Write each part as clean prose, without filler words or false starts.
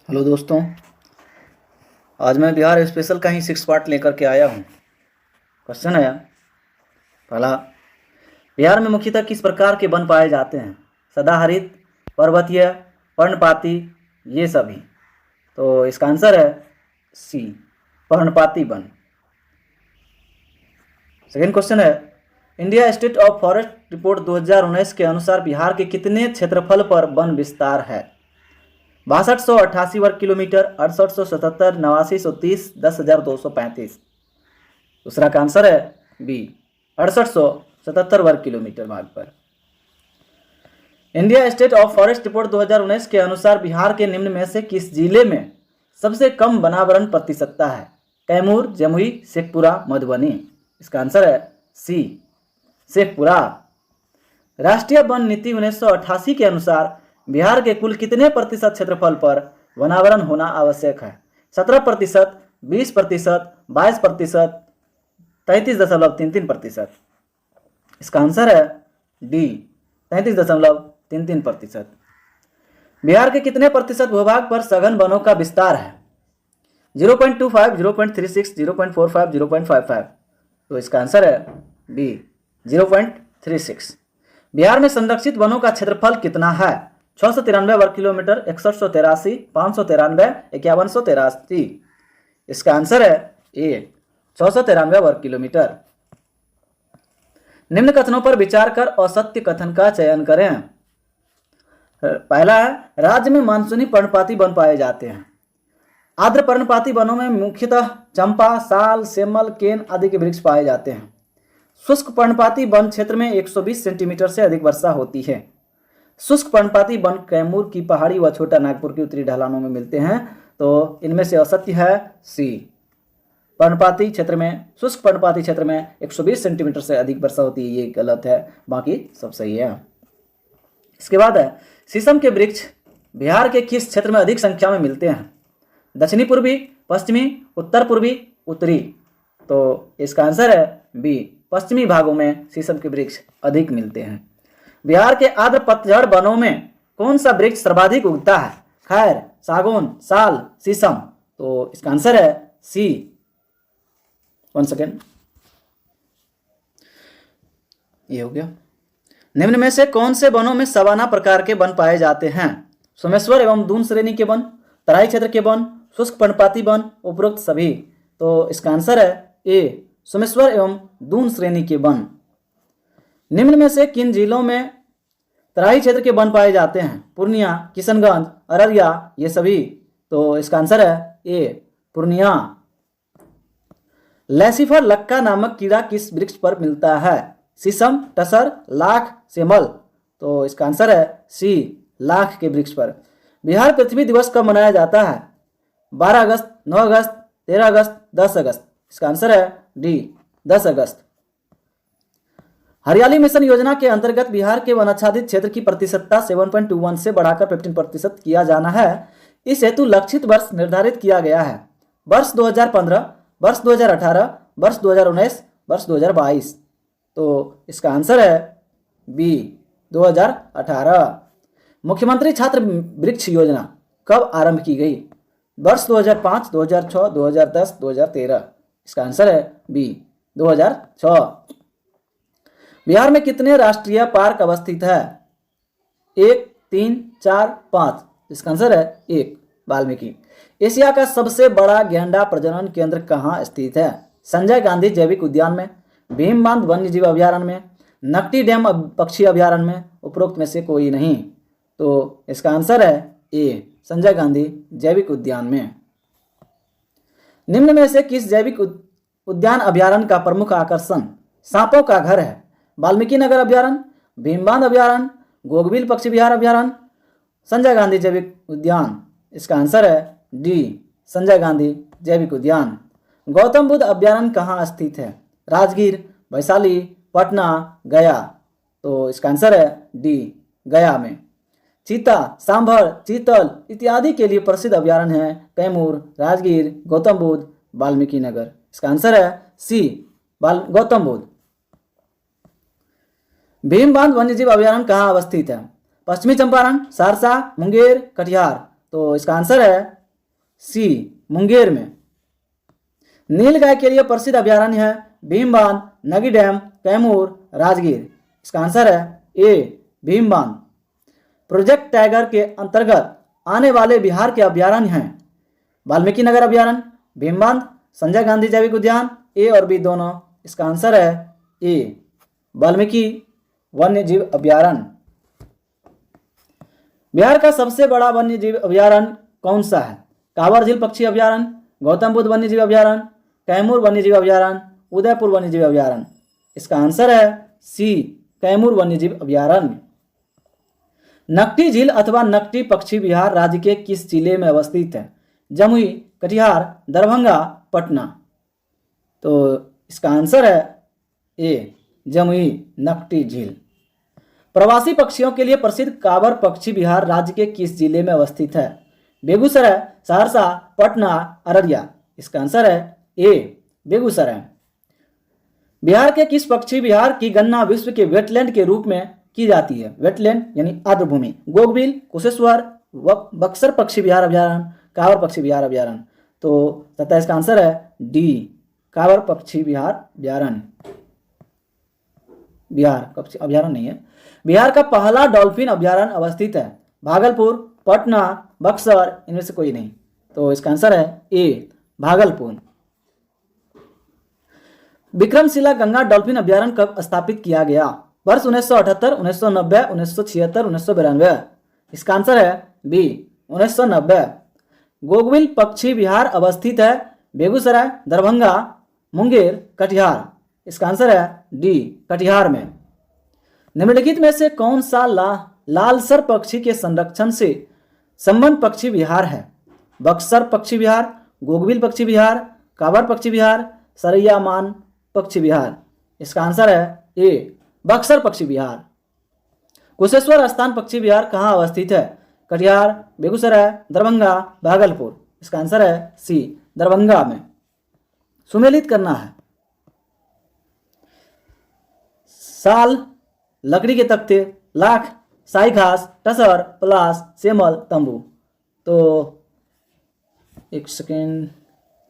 Hello दोस्तों। आज मैं बिहार स्पेशल का ही 6 पार्ट लेकर के आया हूँ। क्वेश्चन है पहला, बिहार में मुख्यतः किस प्रकार के वन पाए जाते हैं? सदाहरित, पर्वतीय, पर्णपाती, ये सभी। तो इसका आंसर है सी, पर्णपाती वन। सेकेंड क्वेश्चन है, India state of forest report 2019 के अनुसार बिहार के कितने क्षेत्रफल पर वन विस्तार है? 6288 वर्ग किलोमीटर, 6877, 8930, 10,235। दूसरा का आंसर है बी, 6877 वर्ग किलोमीटर भाग पर। India state of forest report 2019 के अनुसार बिहार के निम्न में से किस जिले में सबसे कम वनावरण प्रतिशतता है? कैमूर, जमुई, शेखपुरा, मधुबनी। इसका आंसर है सी, शेखपुरा। राष्ट्रीय वन नीति 1988 के अनुसार बिहार के कुल कितने प्रतिशत क्षेत्रफल पर वनावरण होना आवश्यक है? 17%, 20%, 22%, 33.33%। इसका आंसर है डी, 33.33%। बिहार के कितने प्रतिशत भूभाग पर सघन वनों का विस्तार है? 0.25, 0.36, 0.45, 0.55। तो इसका आंसर है बी, 0.36। बिहार में संरक्षित वनों का क्षेत्रफल कितना है? 693 वर्ग किलोमीटर, 6183, 593, 5183। इसका आंसर है ए, 693 वर्ग किलोमीटर। निम्न कथनों पर विचार कर असत्य कथन का चयन करें। पहला है, राज्य में मानसूनी पर्णपाती वन पाए जाते हैं। आर्द्र पर्णपाती वनों में मुख्यतः चंपा, साल, सेमल, केन आदि के वृक्ष पाए जाते हैं। शुष्क पर्णपाती वन क्षेत्र में 120 सेंटीमीटर से अधिक वर्षा होती है। शुष्क पर्णपाती वन कैमूर की पहाड़ी व छोटा नागपुर की उत्तरी ढलानों में मिलते हैं। तो इनमें से असत्य है सी, पर्णपाती क्षेत्र में, शुष्क पर्णपाती क्षेत्र में 120 सेंटीमीटर से अधिक वर्षा होती है, ये गलत है, बाकी सब सही है। इसके बाद है, शीशम के वृक्ष बिहार के किस क्षेत्र में अधिक संख्या में मिलते हैं? दक्षिणी पूर्वी, पश्चिमी, उत्तर पूर्वी, उत्तरी। तो इसका आंसर है बी, पश्चिमी भागों में शीशम के वृक्ष अधिक मिलते हैं। बिहार के आर्द्र पतझड़ वनों में कौन सा वृक्ष सर्वाधिक उगता है? खैर, सागौन, साल, शीशम। तो इसका आंसर है सी। 1 सेकेंड, ये हो गया। निम्न में से कौन से वनों में सवाना प्रकार के वन पाए जाते हैं? सोमेश्वर एवं दून श्रेणी के वन, तराई क्षेत्र के वन, शुष्क पर्णपाती वन, उपरोक्त सभी। तो इसका आंसर है ए, सोमेश्वर एवं दून श्रेणी के वन। निम्न में से किन जिलों में तराई क्षेत्र के वन पाए जाते हैं? पूर्णिया, किशनगंज, अररिया, ये सभी। तो इसका आंसर है ए, पूर्णिया। लैसिफर लक्का नामक कीड़ा किस वृक्ष पर मिलता है? शीशम, टसर, लाख, सेमल। तो इसका आंसर है सी, लाख के वृक्ष पर। बिहार पृथ्वी दिवस कब मनाया जाता है? 12 अगस्त, 9 अगस्त, 13 अगस्त, 10 अगस्त। इसका आंसर है डी, 10 अगस्त। हरियाली मिशन योजना के अंतर्गत बिहार के वनाच्छादित क्षेत्र की प्रतिशतता 7.21 से बढ़ाकर 15% किया जाना है। इस हेतु लक्षित वर्ष निर्धारित किया गया है। वर्ष 2015, वर्ष 2018, वर्ष 2019, वर्ष 2022। तो इसका आंसर है बी, 2018। मुख्यमंत्री छात्र वृक्ष योजना कब आरंभ की गई? वर्ष 2005, 2006, 2010, 2013। इसका आंसर है बी, 2006। बिहार में कितने राष्ट्रीय पार्क अवस्थित है? 1, 3, 4, 5। इसका आंसर है 1, वाल्मीकि। एशिया का सबसे बड़ा गैंडा प्रजनन केंद्र कहाँ स्थित है? संजय गांधी जैविक उद्यान में, भीम बांध वन्यजीव अभयारण्य में, नकटी डैम पक्षी अभयारण्य में, उपरोक्त में से कोई नहीं। तो इसका आंसर है ए, संजय गांधी जैविक उद्यान में। निम्न में से किस जैविक उद्यान अभयारण्य का प्रमुख आकर्षण सांपों का घर है? वाल्मीकि नगर अभयारण्य, भीमबांध अभयारण्य, गोगविल पक्षी विहार अभयारण्य, संजय गांधी जैविक उद्यान। इसका आंसर है डी, संजय गांधी जैविक उद्यान। गौतम बुद्ध अभयारण्य कहाँ स्थित है? राजगीर, वैशाली, पटना, गया। तो इसका आंसर है डी, गया में। चीता, सांभर, चीतल इत्यादि के लिए प्रसिद्ध अभयारण्य है कैमूर, राजगीर, गौतम बुद्ध, वाल्मीकि नगर। इसका आंसर है सी, गौतम बुद्ध। भीमबांध वन्यजीव अभयारण्य कहाँ अवस्थित है? पश्चिमी चंपारण, सहरसा, मुंगेर, कटिहार। तो इसका आंसर है सी मुंगेर में। नील गाय के लिए प्रसिद्ध अभयारण्य है भीमबांध, नगी डैम, कैमूर, राजगीर। इसका आंसर है ए भीमबांध। प्रोजेक्ट टाइगर के अंतर्गत आने वाले बिहार के अभयारण्य हैं वाल्मीकि नगर अभयारण्य, भीमबांध, संजय गांधी जैविक उद्यान, ए और बी दोनों। इसका आंसर है ए वाल्मीकि वन्य जीव अभयारण्य। बिहार का सबसे बड़ा वन्य जीव अभयारण्य कौन सा है? कांवर झील पक्षी अभयारण्य, गौतम बुद्ध वन्य जीव अभयारण्य, कैमूर वन्य जीव अभयारण्य, उदयपुर वन्य जीव अभयारण्य। इसका आंसर है सी कैमूर वन्य जीव अभयारण्य। नकटी झील अथवा नकटी पक्षी विहार राज्य के किस जिले में अवस्थित है? जमुई, कटिहार, दरभंगा, पटना। तो इसका आंसर है ए जमुई नकटी झील। प्रवासी पक्षियों के लिए प्रसिद्ध कांवर पक्षी विहार राज्य के किस जिले में अवस्थित है? बेगूसराय, सहरसा, पटना, अररिया। इसका आंसर है ए बेगूसराय। बिहार के किस पक्षी विहार की गणना विश्व के वेटलैंड के रूप में की जाती है? वेटलैंड यानी आर्द्रभूमि। गोगबिल, कुशेश्वर, बक्सर पक्षी विहार अभयारण्य, कांवर पक्षी विहार अभयारण्य। तो तथा इसका आंसर है डी कांवर पक्षी विहार अभयारण्य। बिहार पक्षी अभयारण्य नहीं है। बिहार का पहला डॉल्फिन अभयारण्य अवस्थित है भागलपुर, पटना, बक्सर, इनमें से कोई नहीं। तो इसका आंसर है ए भागलपुर। विक्रमशिला गंगा डॉल्फिन अभयारण्य कब स्थापित किया गया? वर्ष 1978, 1990, 1976, 1992। इसका आंसर है बी 1990। गोगविल पक्षी विहार अवस्थित है बेगूसराय, दरभंगा, मुंगेर, कटिहार। इसका आंसर है डी कटिहार में। निम्नलिखित में से कौन सा लालसर पक्षी के संरक्षण से संबंध पक्षी विहार है? बक्सर पक्षी विहार, गोगविल पक्षी विहार, कांवर पक्षी विहार, सरैयामान पक्षी विहार। इसका आंसर है ए बक्सर पक्षी विहार। कुशेश्वर स्थान पक्षी विहार कहाँ अवस्थित है? कटिहार, बेगूसराय, दरभंगा, भागलपुर। इसका आंसर है सी दरभंगा में। सुमेलित करना है। साल, लकड़ी के तख्ते, लाख, साई घास, टसर, पलास, सेमल, तंबू। तो एक सेकेंड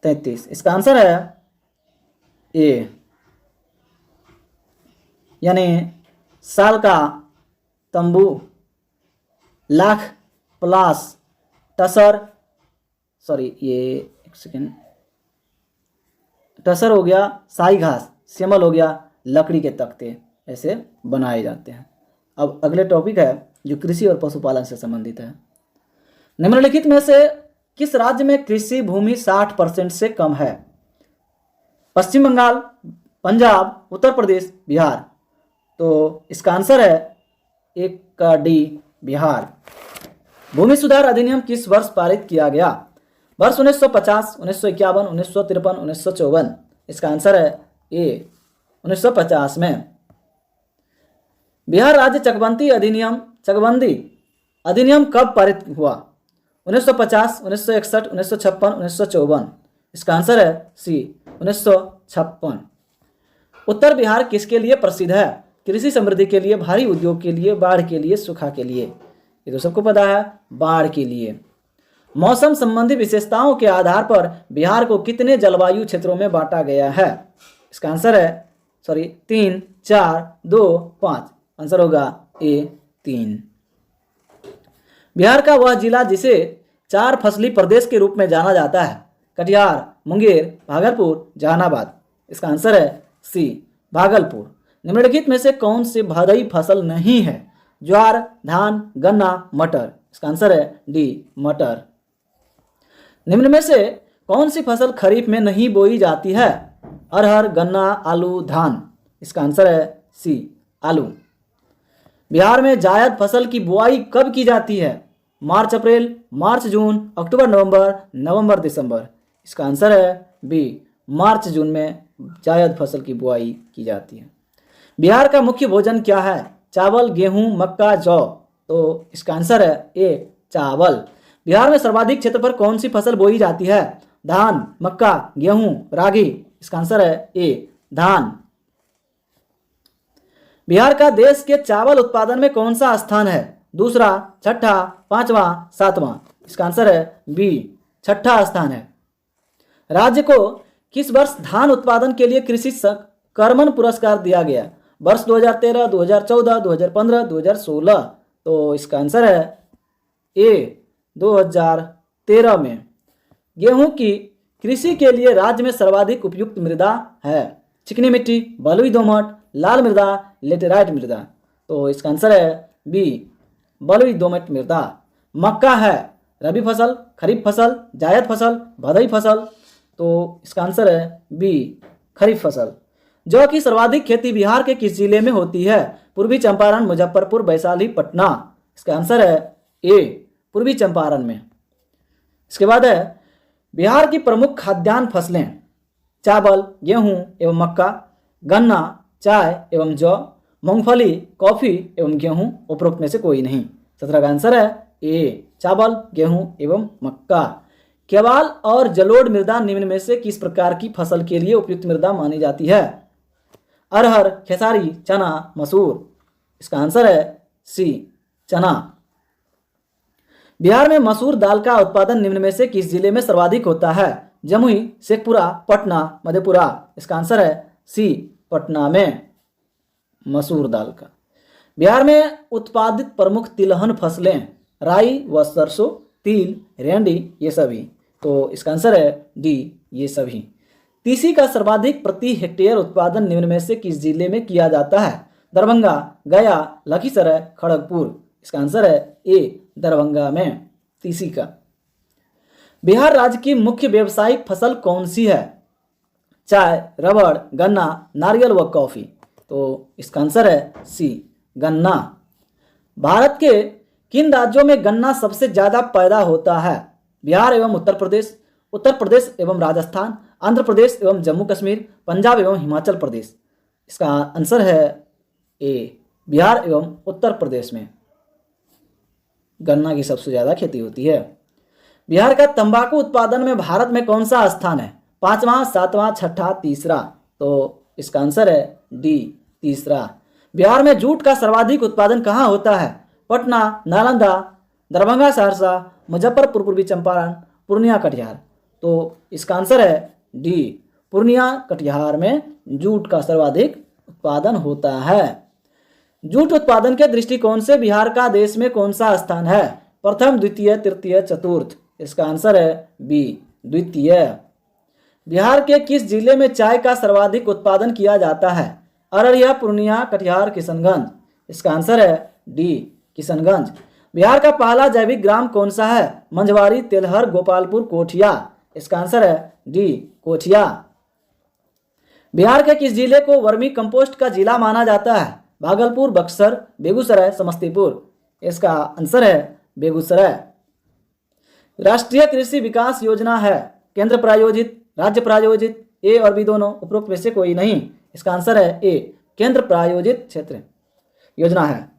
33। इसका आंसर है ए यानी साल का तंबू, लाख, पलास, टसर, सॉरी ये एक सेकेंड, टसर हो गया, साई घास, सेमल हो गया, लकड़ी के तख्ते ऐसे बनाए जाते हैं। अब अगले टॉपिक है जो कृषि और पशुपालन से संबंधित है। निम्नलिखित में से किस राज्य में कृषि भूमि 60% से कम है? पश्चिम बंगाल, पंजाब, उत्तर प्रदेश, बिहार। तो इसका आंसर है एक का डी बिहार। भूमि सुधार अधिनियम किस वर्ष पारित किया गया? वर्ष 1950, 1951, 1953, 1954। इसका आंसर है ए 1950 में। बिहार राज्य चकबंदी अधिनियम कब पारित हुआ? 1950, 1961, 1956, 1954। इसका आंसर है सी 1956। उत्तर बिहार किसके लिए प्रसिद्ध है? कृषि समृद्धि के लिए, भारी उद्योग के लिए, बाढ़ के लिए, सूखा के लिए। ये तो सबको पता है, बाढ़ के लिए। मौसम संबंधी विशेषताओं के आधार पर बिहार को कितने जलवायु क्षेत्रों में बांटा गया है? इसका आंसर है 3, 4, 2, 5। आंसर होगा ए 3। बिहार का वह जिला जिसे 4 फसली प्रदेश के रूप में जाना जाता है? कटिहार, मुंगेर, भागलपुर, जहानाबाद। इसका आंसर है सी भागलपुर। निम्नलिखित में से कौन सी भारी फसल नहीं है? ज्वार, धान, गन्ना, मटर। इसका आंसर है डी मटर। निम्न में से कौन सी फसल खरीफ में नहीं बोई जाती है? अरहर, गन्ना, आलू, धान। इसका आंसर है सी आलू। बिहार में जायद फसल की बुआई कब की जाती है? मार्च अप्रैल, मार्च जून, अक्टूबर नवंबर, नवंबर दिसंबर। इसका आंसर है बी मार्च जून में जायद फसल की बुआई की जाती है। बिहार का मुख्य भोजन क्या है? चावल, गेहूं, मक्का, जौ। तो इसका आंसर है ए चावल। बिहार में सर्वाधिक क्षेत्र पर कौन सी फसल बोई जाती है? धान, मक्का, गेहूं, रागी। इसका आंसर है ए धान। बिहार का देश के चावल उत्पादन में कौन सा स्थान है? दूसरा, छठा, 5वां, 7वां। इसका आंसर है बी छठा स्थान है। राज्य को किस वर्ष धान उत्पादन के लिए कृषि कर्मण पुरस्कार दिया गया? वर्ष 2013, 2014, 2015, 2016। तो इसका आंसर है ए 2013 में। गेहूं की कृषि के लिए राज्य में सर्वाधिक उपयुक्त मृदा है? चिकनी मिट्टी, बलुई दोमट, लाल मृदा, लेटेराइट मृदा। तो इसका आंसर है बी बलुई दोमट मृदा। मक्का है रबी फसल, खरीफ फसल, जायद फसल, भदई फसल। तो इसका आंसर है बी खरीफ फसल। जौ की सर्वाधिक खेती बिहार के किस जिले में होती है? पूर्वी चंपारण, मुजफ्फरपुर, वैशाली, पटना। इसका आंसर है ए पूर्वी चंपारण में। इसके बाद है बिहार की प्रमुख खाद्यान्न फसलें: चावल, गेहूं एवं मक्का, गन्ना, चाय एवं जौ, मूंगफली, कॉफी एवं गेहूं। उपरोक्त में से कोई नहीं। 17 का आंसर है ए चावल, गेहूं एवं मक्का। केवाल और जलोढ़ मृदा निम्न में से किस प्रकार की फसल के लिए उपयुक्त मृदा मानी जाती है? अरहर, खेसारी, चना, मसूर। इसका आंसर है सी चना। बिहार में मसूर दाल का उत्पादन निम्न में से किस जिले में सर्वाधिक होता है? जमुई, शेखपुरा, पटना, मधेपुरा। इसका आंसर है सी पटना में मसूर दाल का। बिहार में उत्पादित प्रमुख तिलहन फसलें: राई व सरसों, तिल, रेंडी, ये सभी। तो इसका आंसर है डी ये सभी। तीसी का सर्वाधिक प्रति हेक्टेयर उत्पादन निम्न में से किस जिले में किया जाता है? दरभंगा, गया, लखीसराय, खड़गपुर। इसका आंसर है ए दरभंगा में तीसी का। बिहार राज्य की मुख्य व्यावसायिक फसल कौन सी है? चाय, रबड़, गन्ना, नारियल व कॉफी। तो इसका आंसर है सी गन्ना। भारत के किन राज्यों में गन्ना सबसे ज्यादा पैदा होता है? बिहार एवं उत्तर प्रदेश एवं राजस्थान, आंध्र प्रदेश एवं जम्मू कश्मीर, पंजाब एवं हिमाचल प्रदेश। इसका आंसर है ए बिहार एवं उत्तर प्रदेश में गन्ना की सबसे ज्यादा खेती होती है। बिहार का तंबाकू उत्पादन में भारत में कौन सा स्थान है? 5वां, 7वां, 6ठा, तीसरा। तो इसका आंसर है डी तीसरा। बिहार में जूट का सर्वाधिक उत्पादन कहाँ होता है? पटना, नालंदा, दरभंगा, सहरसा, मुजफ्फरपुर, पूर्वी चंपारण, पूर्णिया, कटिहार। तो इसका आंसर है डी पूर्णिया कटिहार में जूट का सर्वाधिक उत्पादन होता है। जूट उत्पादन के दृष्टिकोण से बिहार का देश में कौन सा स्थान है? प्रथम, द्वितीय, तृतीय, चतुर्थ। इसका आंसर है बी द्वितीय। बिहार के किस जिले में चाय का सर्वाधिक उत्पादन किया जाता है? अररिया, पूर्णिया, कटिहार, किशनगंज। इसका आंसर है डी किशनगंज। बिहार का पहला जैविक ग्राम कौन सा है? मंझवारी, तेलहर, गोपालपुर, कोठिया। इसका आंसर है डी कोठिया। बिहार के किस जिले को वर्मी कंपोस्ट का जिला माना जाता है? भागलपुर, बक्सर, बेगूसराय, समस्तीपुर। इसका आंसर है बेगूसराय। राष्ट्रीय कृषि विकास योजना है केंद्र प्रायोजित, राज्य प्रायोजित, ए और बी दोनों। उपरोक्त में से कोई नहीं। इसका आंसर है ए केंद्र प्रायोजित क्षेत्र योजना है।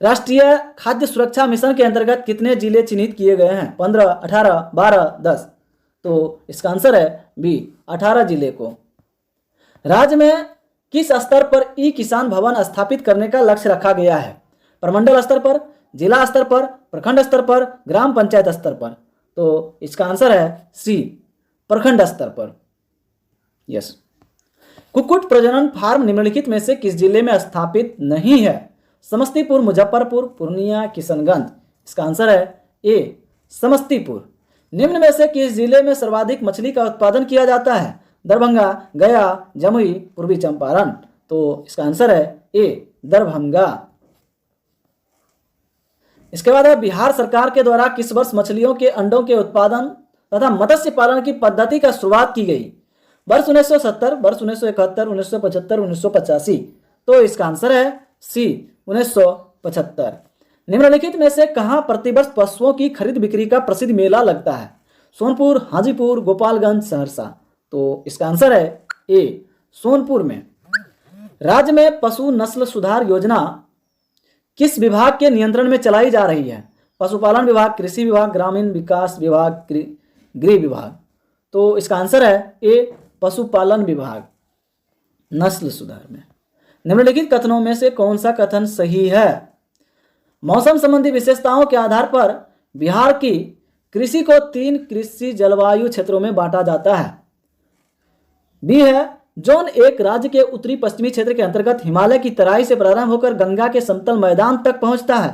राष्ट्रीय खाद्य सुरक्षा मिशन के अंतर्गत कितने जिले चिन्हित किए गए हैं? 15, 18, 12, 10। तो इसका आंसर है बी 18 जिले को। राज्य में किस स्तर पर ई किसान भवन स्थापित करने का लक्ष्य रखा गया है? प्रमंडल स्तर पर, जिला स्तर पर, प्रखंड स्तर पर, ग्राम पंचायत स्तर पर। तो इसका आंसर है सी प्रखंड स्तर पर। यस। कुक्कुट प्रजनन फार्म निम्नलिखित में से किस जिले में स्थापित नहीं है? समस्तीपुर, मुजफ्फरपुर, पूर्णिया, किशनगंज। इसका आंसर है ए समस्तीपुर। निम्न में से किस जिले में सर्वाधिक मछली का उत्पादन किया जाता है? दरभंगा, गया, जमुई, पूर्वी चंपारण। तो इसका आंसर है ए दरभंगा। इसके बाद है बिहार सरकार के द्वारा किस वर्ष मछलियों के अंडों के उत्पादन तथा मत्स्य पालन की पद्धति का शुरुआत की गई? वर्ष 1970, वर्ष 1971, 1975, 1985। तो इसका आंसर है सी 1975। निम्नलिखित में से कहां प्रतिवर्ष पशुओं की खरीद बिक्री का प्रसिद्ध मेला लगता है? सोनपुर, हाजीपुर, गोपालगंज, सहरसा। तो इसका आंसर है ए सोनपुर में। राज्य में पशु नस्ल सुधार योजना किस विभाग के नियंत्रण में चलाई जा रही है? पशुपालन विभाग, कृषि विभाग, ग्रामीण विकास विभाग, गृह विभाग। तो इसका आंसर है ए पशुपालन विभाग नस्ल सुधार में। निम्नलिखित कथनों में से कौन सा कथन सही है? मौसम संबंधी विशेषताओं के आधार पर बिहार की कृषि को 3 कृषि जलवायु क्षेत्रों में बांटा जाता है। बी है जोन 1 राज्य के उत्तरी पश्चिमी क्षेत्र के अंतर्गत हिमालय की तराई से प्रारंभ होकर गंगा के समतल मैदान तक पहुंचता है।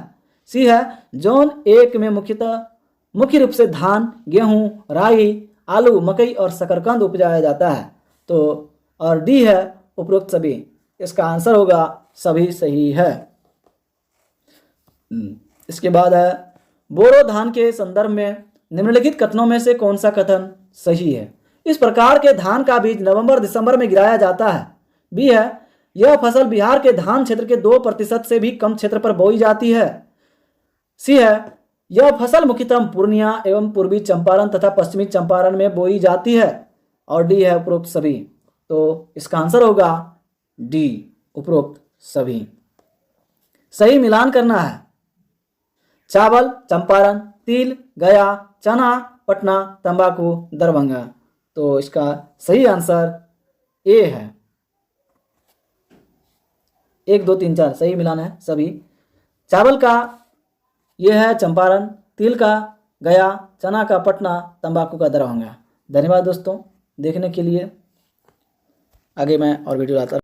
सी है जोन 1 में मुख्य रूप से धान, गेहूं, राई, आलू, मकई और शकरकंद उपजाया जाता है। तो और डी है उपरोक्त सभी। इसका आंसर होगा सभी सही है। इसके बाद है बोरो धान के संदर्भ में निम्नलिखित कथनों में से कौन सा कथन सही है? इस प्रकार के धान का बीज नवंबर दिसंबर में गिराया जाता है। बी है यह फसल बिहार के धान क्षेत्र के 2% से भी कम क्षेत्र पर बोई जाती है। सी है यह फसल मुख्यतः पूर्णिया एवं पूर्वी चंपारण तथा पश्चिमी चंपारण में बोई जाती है। और डी है उपरोक्त सभी। तो इसका आंसर होगा डी उपरोक्त सभी। सही मिलान करना है। चावल चंपारण, तिल गया, चना पटना, तंबाकू दरभंगा। तो इसका सही आंसर ए है। 1 2 3 4 सही मिलान है सभी। चावल का यह है चंपारण, तिल का गया, चना का पटना, तंबाकू का दरभंगा। धन्यवाद दोस्तों देखने के लिए। आगे मैं और वीडियो लाता